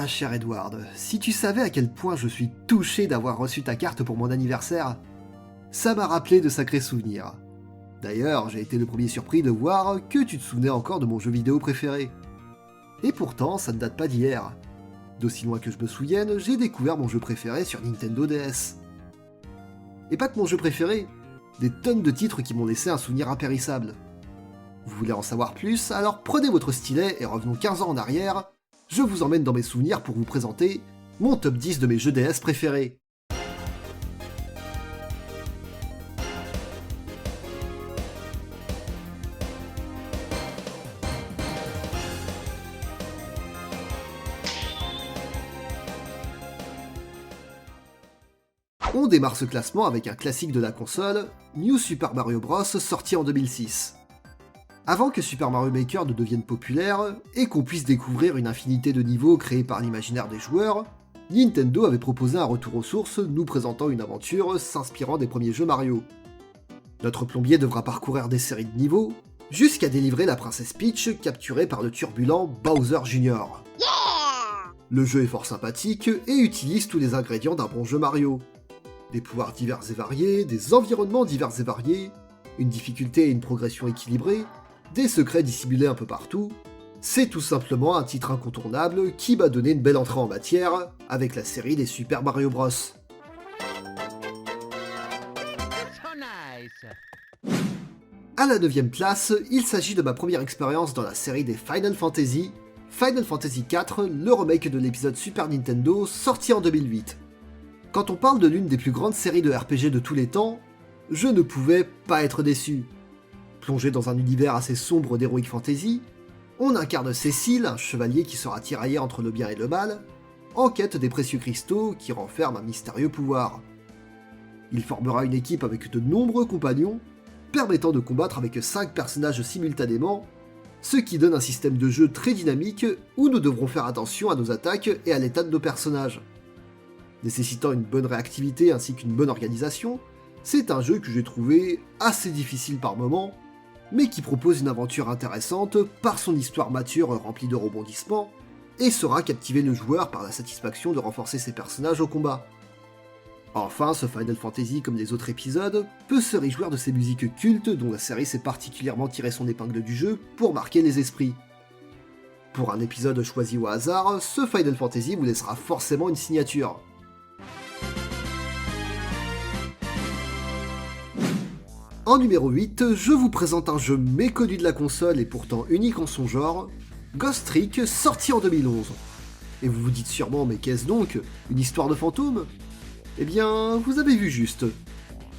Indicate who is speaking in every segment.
Speaker 1: cher Edward, si tu savais à quel point je suis touché d'avoir reçu ta carte pour mon anniversaire, ça m'a rappelé de sacrés souvenirs. D'ailleurs, j'ai été le premier surpris de voir que tu te souvenais encore de mon jeu vidéo préféré. Et pourtant, ça ne date pas d'hier. D'aussi loin que je me souvienne, j'ai découvert mon jeu préféré sur Nintendo DS. Et pas que mon jeu préféré, des tonnes de titres qui m'ont laissé un souvenir impérissable. Vous voulez en savoir plus? Alors prenez votre stylet et revenons 15 ans en arrière, je vous emmène dans mes souvenirs pour vous présenter mon top 10 de mes jeux DS préférés. On démarre ce classement avec un classique de la console, New Super Mario Bros. Sorti en 2006. Avant que Super Mario Maker ne devienne populaire, et qu'on puisse découvrir une infinité de niveaux créés par l'imaginaire des joueurs, Nintendo avait proposé un retour aux sources nous présentant une aventure s'inspirant des premiers jeux Mario. Notre plombier devra parcourir des séries de niveaux, jusqu'à délivrer la princesse Peach capturée par le turbulent Bowser Jr. Le jeu est fort sympathique et utilise tous les ingrédients d'un bon jeu Mario. Des pouvoirs divers et variés, des environnements divers et variés, une difficulté et une progression équilibrées, des secrets dissimulés un peu partout, c'est tout simplement un titre incontournable qui m'a donné une belle entrée en matière avec la série des Super Mario Bros. À la 9ème place, il s'agit de ma première expérience dans la série des Final Fantasy IV, le remake de l'épisode Super Nintendo sorti en 2008. Quand on parle de l'une des plus grandes séries de RPG de tous les temps, je ne pouvais pas être déçu. Plongé dans un univers assez sombre d'Heroic Fantasy, on incarne Cécile, un chevalier qui sera tiraillé entre le bien et le mal, en quête des précieux cristaux qui renferment un mystérieux pouvoir. Il formera une équipe avec de nombreux compagnons, permettant de combattre avec 5 personnages simultanément, ce qui donne un système de jeu très dynamique où nous devrons faire attention à nos attaques et à l'état de nos personnages. Nécessitant une bonne réactivité ainsi qu'une bonne organisation, c'est un jeu que j'ai trouvé assez difficile par moments, mais qui propose une aventure intéressante par son histoire mature remplie de rebondissements, et saura captiver le joueur par la satisfaction de renforcer ses personnages au combat. Enfin, ce Final Fantasy, comme les autres épisodes, peut se réjouir de ses musiques cultes dont la série s'est particulièrement tiré son épingle du jeu pour marquer les esprits. Pour un épisode choisi au hasard, ce Final Fantasy vous laissera forcément une signature. En numéro 8, je vous présente un jeu méconnu de la console et pourtant unique en son genre, Ghost Trick, sorti en 2011. Et vous vous dites sûrement, mais qu'est-ce donc? Une histoire de fantôme? Eh bien, vous avez vu juste.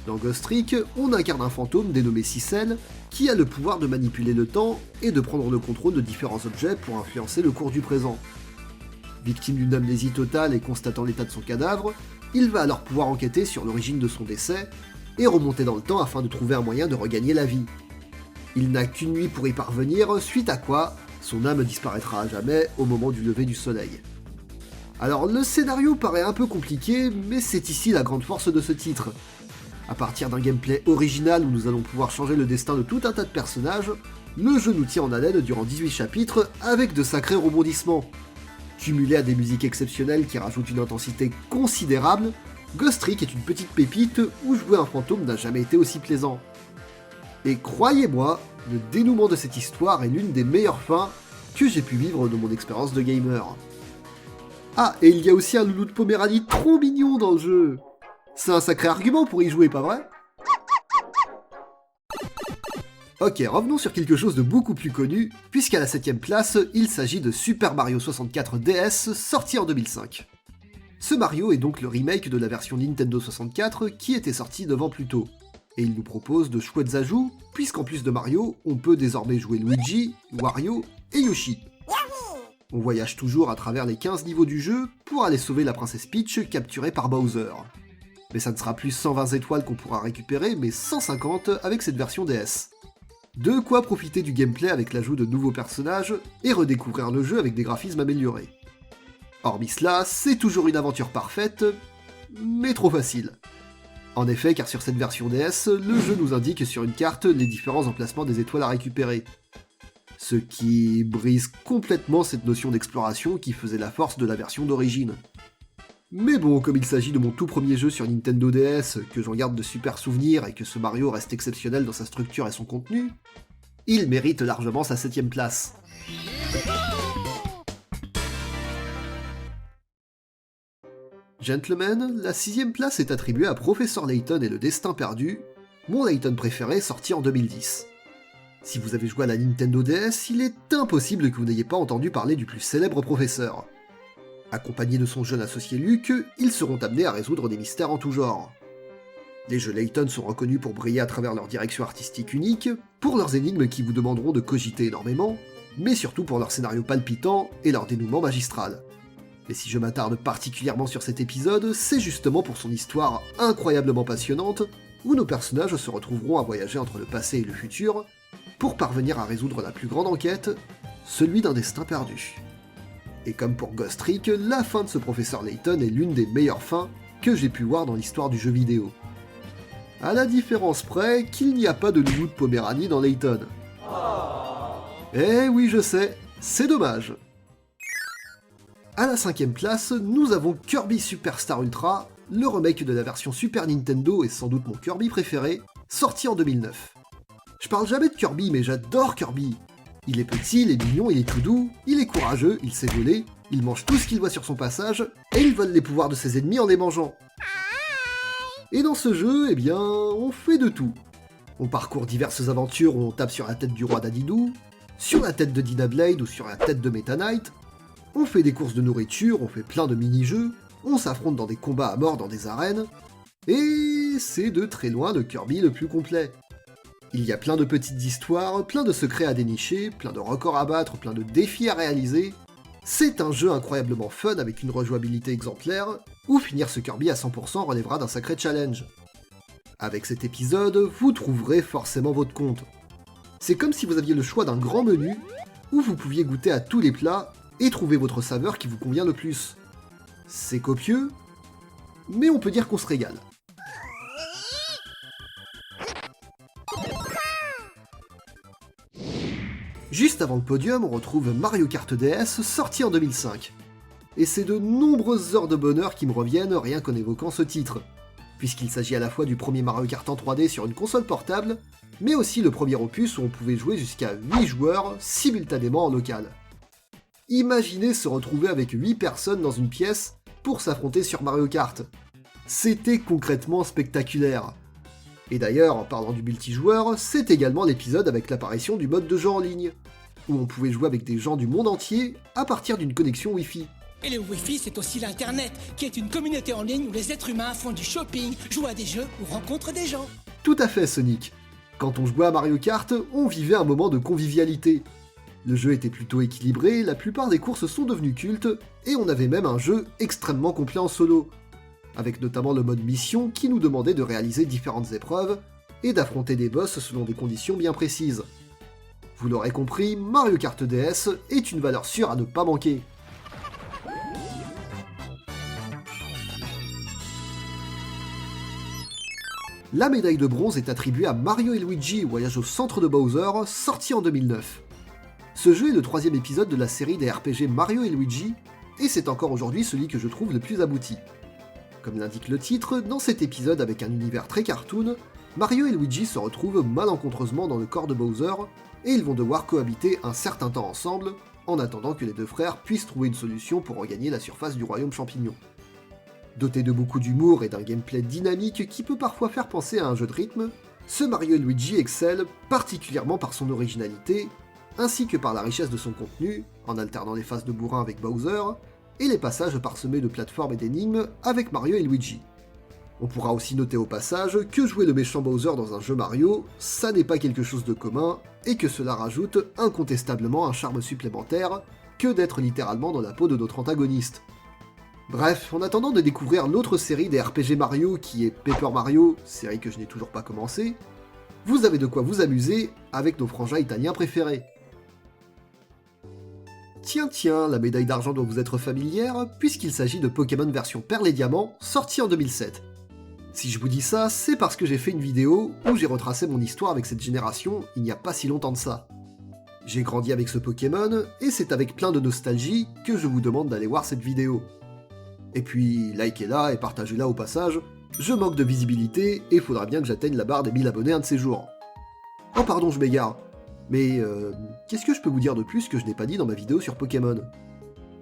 Speaker 1: Dans Ghost Trick, on incarne un fantôme dénommé Cicel, qui a le pouvoir de manipuler le temps et de prendre le contrôle de différents objets pour influencer le cours du présent. Victime d'une amnésie totale et constatant l'état de son cadavre, il va alors pouvoir enquêter sur l'origine de son décès, et remonter dans le temps afin de trouver un moyen de regagner la vie. Il n'a qu'une nuit pour y parvenir, suite à quoi son âme disparaîtra à jamais au moment du lever du soleil. Alors le scénario paraît un peu compliqué, mais c'est ici la grande force de ce titre. À partir d'un gameplay original où nous allons pouvoir changer le destin de tout un tas de personnages, le jeu nous tient en haleine durant 18 chapitres avec de sacrés rebondissements. Cumulé à des musiques exceptionnelles qui rajoutent une intensité considérable, Ghost Trick est une petite pépite où jouer un fantôme n'a jamais été aussi plaisant. Et croyez-moi, le dénouement de cette histoire est l'une des meilleures fins que j'ai pu vivre de mon expérience de gamer. Ah, et il y a aussi un loulou de Poméranie trop mignon dans le jeu. C'est un sacré argument pour y jouer, pas vrai? Ok, revenons sur quelque chose de beaucoup plus connu, puisqu'à la 7ème place, il s'agit de Super Mario 64 DS, sorti en 2005. Ce Mario est donc le remake de la version Nintendo 64 qui était sortie 9 ans plus tôt. Et il nous propose de chouettes ajouts, puisqu'en plus de Mario, on peut désormais jouer Luigi, Wario et Yoshi. On voyage toujours à travers les 15 niveaux du jeu pour aller sauver la princesse Peach capturée par Bowser. Mais ça ne sera plus 120 étoiles qu'on pourra récupérer, mais 150 avec cette version DS. De quoi profiter du gameplay avec l'ajout de nouveaux personnages et redécouvrir le jeu avec des graphismes améliorés. Hormis cela, c'est toujours une aventure parfaite, mais trop facile. En effet, car sur cette version DS, le jeu nous indique sur une carte les différents emplacements des étoiles à récupérer. ce qui brise complètement cette notion d'exploration qui faisait la force de la version d'origine. Mais bon, comme il s'agit de mon tout premier jeu sur Nintendo DS, que j'en garde de super souvenirs et que ce Mario reste exceptionnel dans sa structure et son contenu, il mérite largement sa 7ème place. Gentlemen, la 6ème place est attribuée à Professeur Layton et le Destin Perdu, mon Layton préféré sorti en 2010. Si vous avez joué à la Nintendo DS, il est impossible que vous n'ayez pas entendu parler du plus célèbre professeur. Accompagné de son jeune associé Luke, ils seront amenés à résoudre des mystères en tout genre. Les jeux Layton sont reconnus pour briller à travers leur direction artistique unique, pour leurs énigmes qui vous demanderont de cogiter énormément, mais surtout pour leur scénario palpitant et leur dénouement magistral. Et si je m'attarde particulièrement sur cet épisode, c'est justement pour son histoire incroyablement passionnante, où nos personnages se retrouveront à voyager entre le passé et le futur, pour parvenir à résoudre la plus grande enquête, celui d'un destin perdu. Et comme pour Ghost Trick, la fin de ce professeur Layton est l'une des meilleures fins que j'ai pu voir dans l'histoire du jeu vidéo. À la différence près qu'il n'y a pas de loulou de Poméranie dans Layton. Eh oui, je sais, c'est dommage. À la 5ème place, nous avons Kirby Superstar Ultra, le remake de la version Super Nintendo et sans doute mon Kirby préféré, sorti en 2009. Je parle jamais de Kirby, mais j'adore Kirby. Il est petit, il est mignon, il est tout doux, il est courageux, il sait voler, il mange tout ce qu'il voit sur son passage, et il vole les pouvoirs de ses ennemis en les mangeant. Et dans ce jeu, eh bien, on fait de tout. On parcourt diverses aventures où on tape sur la tête du roi Dadidou, sur la tête de Dina Blade ou sur la tête de Meta Knight, on fait des courses de nourriture, on fait plein de mini-jeux, on s'affronte dans des combats à mort dans des arènes, et c'est de très loin le Kirby le plus complet. Il y a plein de petites histoires, plein de secrets à dénicher, plein de records à battre, plein de défis à réaliser. C'est un jeu incroyablement fun avec une rejouabilité exemplaire, où finir ce Kirby à 100% relèvera d'un sacré challenge. Avec cet épisode, vous trouverez forcément votre compte. C'est comme si vous aviez le choix d'un grand menu, où vous pouviez goûter à tous les plats et trouver votre saveur qui vous convient le plus. C'est copieux, mais on peut dire qu'on se régale. Juste avant le podium, on retrouve Mario Kart DS, sorti en 2005. Et c'est de nombreuses heures de bonheur qui me reviennent rien qu'en évoquant ce titre, puisqu'il s'agit à la fois du premier Mario Kart en 3D sur une console portable, mais aussi le premier opus où on pouvait jouer jusqu'à 8 joueurs simultanément en local. Imaginez se retrouver avec 8 personnes dans une pièce pour s'affronter sur Mario Kart. C'était concrètement spectaculaire. Et d'ailleurs, en parlant du multijoueur, c'est également l'épisode avec l'apparition du mode de jeu en ligne, où on pouvait jouer avec des gens du monde entier à partir d'une connexion Wi-Fi.
Speaker 2: Et le Wi-Fi, c'est aussi l'Internet, qui est une communauté en ligne où les êtres humains font du shopping, jouent à des jeux ou rencontrent des gens.
Speaker 1: Tout à fait, Sonic. Quand on jouait à Mario Kart, on vivait un moment de convivialité. Le jeu était plutôt équilibré, la plupart des courses sont devenues cultes, et on avait même un jeu extrêmement complet en solo, avec notamment le mode mission qui nous demandait de réaliser différentes épreuves et d'affronter des boss selon des conditions bien précises. Vous l'aurez compris, Mario Kart DS est une valeur sûre à ne pas manquer. La médaille de bronze est attribuée à Mario et Luigi Voyage au centre de Bowser, sorti en 2009. Ce jeu est le 3e épisode de la série des RPG Mario et Luigi, et c'est encore aujourd'hui celui que je trouve le plus abouti. Comme l'indique le titre, dans cet épisode avec un univers très cartoon, Mario et Luigi se retrouvent malencontreusement dans le corps de Bowser, et ils vont devoir cohabiter un certain temps ensemble, en attendant que les deux frères puissent trouver une solution pour regagner la surface du royaume champignon. Doté de beaucoup d'humour et d'un gameplay dynamique qui peut parfois faire penser à un jeu de rythme, ce Mario et Luigi excelle particulièrement par son originalité, ainsi que par la richesse de son contenu, en alternant les phases de bourrin avec Bowser, et les passages parsemés de plateformes et d'énigmes avec Mario et Luigi. On pourra aussi noter au passage que jouer le méchant Bowser dans un jeu Mario, ça n'est pas quelque chose de commun, et que cela rajoute incontestablement un charme supplémentaire que d'être littéralement dans la peau de notre antagoniste. Bref, en attendant de découvrir l'autre série des RPG Mario qui est Paper Mario, série que je n'ai toujours pas commencé, vous avez de quoi vous amuser avec nos frangins italiens préférés. Tiens, la médaille d'argent doit vous être familière, puisqu'il s'agit de Pokémon version Perle et Diamant, sorti en 2007. Si je vous dis ça, c'est parce que j'ai fait une vidéo où j'ai retracé mon histoire avec cette génération il n'y a pas si longtemps de ça. J'ai grandi avec ce Pokémon, et c'est avec plein de nostalgie que je vous demande d'aller voir cette vidéo. Et puis, likez-la et partagez-la au passage, je manque de visibilité et faudra bien que j'atteigne la barre des 1000 abonnés un de ces jours. Oh pardon, je m'égare. Mais qu'est-ce que je peux vous dire de plus que je n'ai pas dit dans ma vidéo sur Pokémon?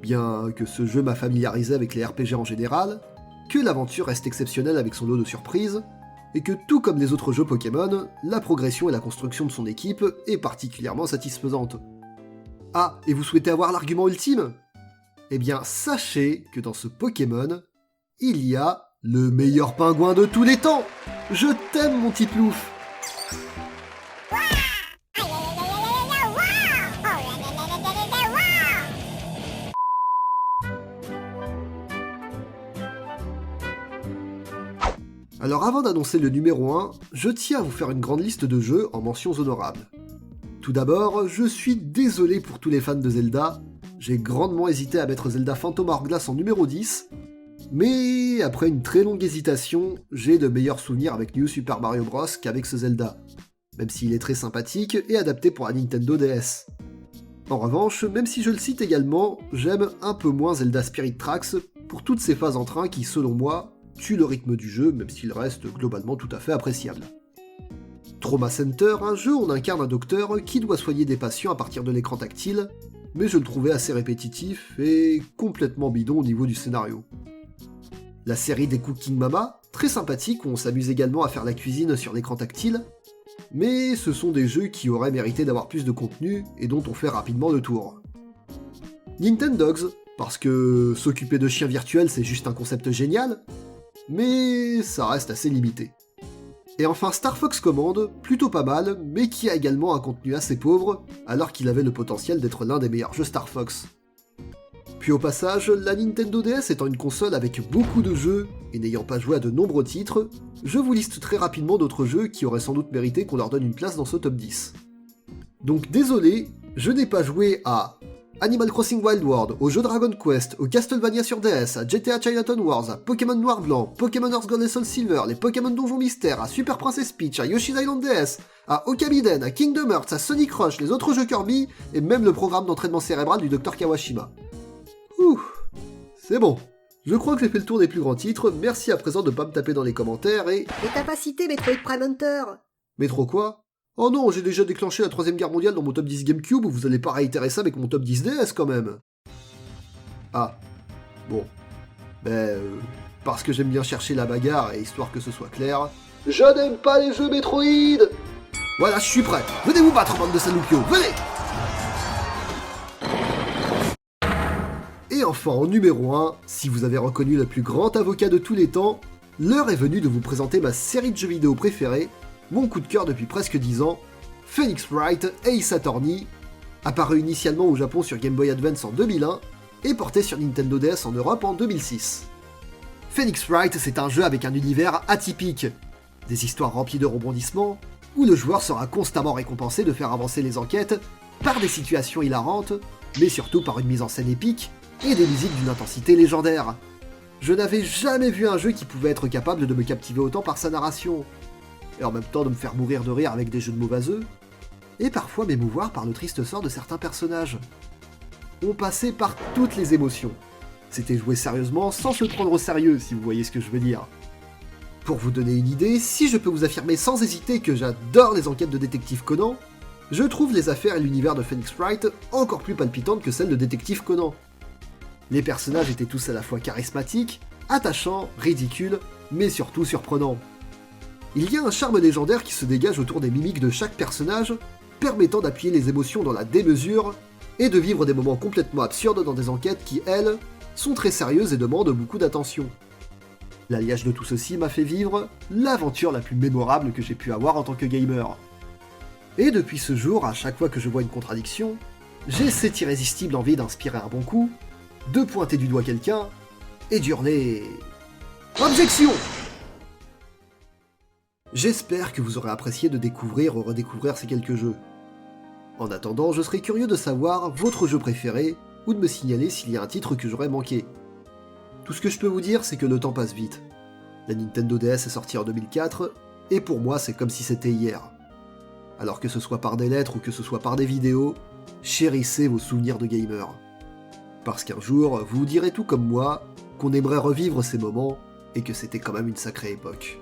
Speaker 1: Bien que ce jeu m'a familiarisé avec les RPG en général, que l'aventure reste exceptionnelle avec son lot de surprises, et que tout comme les autres jeux Pokémon, la progression et la construction de son équipe est particulièrement satisfaisante. Ah, et vous souhaitez avoir l'argument ultime? Eh bien, sachez que dans ce Pokémon, il y a le meilleur pingouin de tous les temps! Je t'aime, mon petit plouf! Alors avant d'annoncer le numéro 1, je tiens à vous faire une grande liste de jeux en mentions honorables. Tout d'abord, je suis désolé pour tous les fans de Zelda, j'ai grandement hésité à mettre Zelda Phantom Hourglass en numéro 10, mais après une très longue hésitation, j'ai de meilleurs souvenirs avec New Super Mario Bros qu'avec ce Zelda, même s'il est très sympathique et adapté pour la Nintendo DS. En revanche, même si je le cite également, j'aime un peu moins Zelda Spirit Tracks pour toutes ces phases en train qui, selon moi, tue le rythme du jeu, même s'il reste globalement tout à fait appréciable. Trauma Center, un jeu où on incarne un docteur qui doit soigner des patients à partir de l'écran tactile, mais je le trouvais assez répétitif et complètement bidon au niveau du scénario. La série des Cooking Mama, très sympathique où on s'amuse également à faire la cuisine sur l'écran tactile, mais ce sont des jeux qui auraient mérité d'avoir plus de contenu et dont on fait rapidement le tour. Nintendogs, parce que s'occuper de chiens virtuels c'est juste un concept génial, mais ça reste assez limité. Et enfin Star Fox Command, plutôt pas mal, mais qui a également un contenu assez pauvre, alors qu'il avait le potentiel d'être l'un des meilleurs jeux Star Fox. Puis au passage, la Nintendo DS étant une console avec beaucoup de jeux, et n'ayant pas joué à de nombreux titres, je vous liste très rapidement d'autres jeux qui auraient sans doute mérité qu'on leur donne une place dans ce top 10. Donc désolé, je n'ai pas joué à Animal Crossing Wild World, au jeu Dragon Quest, au Castlevania sur DS, à GTA Chinatown Wars, à Pokémon Noir Blanc, Pokémon Earth Gold et Soul Silver, les Pokémon Donjon Mystère, à Super Princess Peach, à Yoshi's Island DS, à Okamiden, à Kingdom Hearts, à Sonic Rush, les autres jeux Kirby, et même le programme d'entraînement cérébral du Dr Kawashima. Ouh, c'est bon. Je crois que j'ai fait le tour des plus grands titres, merci à présent de pas me taper dans les commentaires et...
Speaker 3: Mais t'as pas cité Metroid Prime Hunter?
Speaker 1: Mais trop quoi? Oh non, j'ai déjà déclenché la 3ème guerre mondiale dans mon top 10 GameCube, vous allez pas réitérer ça avec mon top 10 DS quand même. Ah, bon. Parce que j'aime bien chercher la bagarre et histoire que ce soit clair... Je n'aime pas les jeux Metroid! Voilà, je suis prêt. Venez vous battre, bande de Salupio, venez! Et enfin, en numéro 1, si vous avez reconnu le plus grand avocat de tous les temps, l'heure est venue de vous présenter ma série de jeux vidéo préférée, mon coup de cœur depuis presque 10 ans, Phoenix Wright Ace Attorney, apparu initialement au Japon sur Game Boy Advance en 2001 et porté sur Nintendo DS en Europe en 2006. Phoenix Wright, c'est un jeu avec un univers atypique, des histoires remplies de rebondissements, où le joueur sera constamment récompensé de faire avancer les enquêtes par des situations hilarantes, mais surtout par une mise en scène épique et des musiques d'une intensité légendaire. Je n'avais jamais vu un jeu qui pouvait être capable de me captiver autant par sa narration, et en même temps de me faire mourir de rire avec des jeux de mots vaseux, et parfois m'émouvoir par le triste sort de certains personnages. On passait par toutes les émotions. C'était jouer sérieusement sans se prendre au sérieux, si vous voyez ce que je veux dire. Pour vous donner une idée, si je peux vous affirmer sans hésiter que j'adore les enquêtes de détective Conan, je trouve les affaires et l'univers de Phoenix Wright encore plus palpitantes que celles de détective Conan. Les personnages étaient tous à la fois charismatiques, attachants, ridicules, mais surtout surprenants. Il y a un charme légendaire qui se dégage autour des mimiques de chaque personnage, permettant d'appuyer les émotions dans la démesure, et de vivre des moments complètement absurdes dans des enquêtes qui, elles, sont très sérieuses et demandent beaucoup d'attention. L'alliage de tout ceci m'a fait vivre l'aventure la plus mémorable que j'ai pu avoir en tant que gamer. Et depuis ce jour, à chaque fois que je vois une contradiction, j'ai cette irrésistible envie d'inspirer un bon coup, de pointer du doigt quelqu'un, et d'hurler... Objection! J'espère que vous aurez apprécié de découvrir ou redécouvrir ces quelques jeux. En attendant, je serais curieux de savoir votre jeu préféré, ou de me signaler s'il y a un titre que j'aurais manqué. Tout ce que je peux vous dire, c'est que le temps passe vite. La Nintendo DS est sortie en 2004, et pour moi c'est comme si c'était hier. Alors que ce soit par des lettres ou que ce soit par des vidéos, chérissez vos souvenirs de gamer. Parce qu'un jour, vous direz tout comme moi, qu'on aimerait revivre ces moments, et que c'était quand même une sacrée époque.